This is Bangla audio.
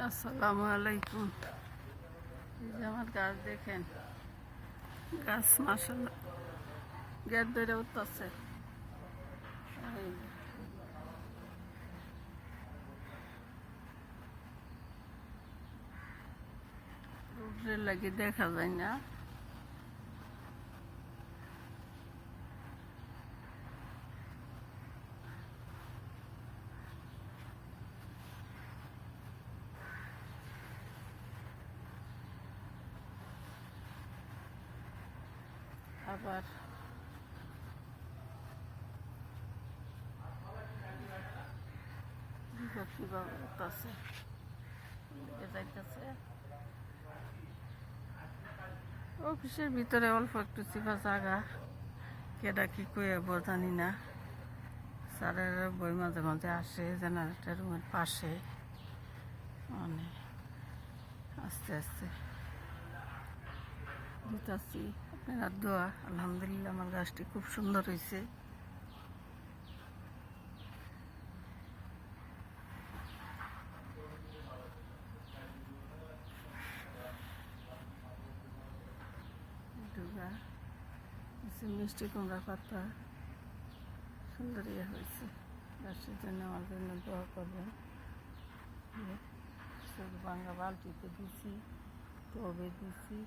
আসসালামু আলাইকুম। এই যে আমার গাছ দেখেন, গাছ মাশাআল্লাহ গেট ধরে উঠতেছে। এই যে রোদ্রে লাগি দেখা যায় না। আবার কিভাবে উঠতেছে, যাইতেছে। অফিসের ভিতরে অল্প একটু চিপা জায়গা, কেডা কি কইব জানি না। স্যারের বই মাঝে মাঝে আসে জেনারেটর রুমের পাশে, মানে আস্তে আস্তে দিতেছি। আপনার দোয়া, আলহামদুলিল্লাহ আমার গাছটি খুব সুন্দর হয়েছে। ডুগা মিষ্টি কুমড়া পাতা সুন্দর হয়েছে। গাছের জন্য আমার জন্য দোয়া করবেন। শুধু ভাঙা বালতিতে দিছি, টবে দিছি।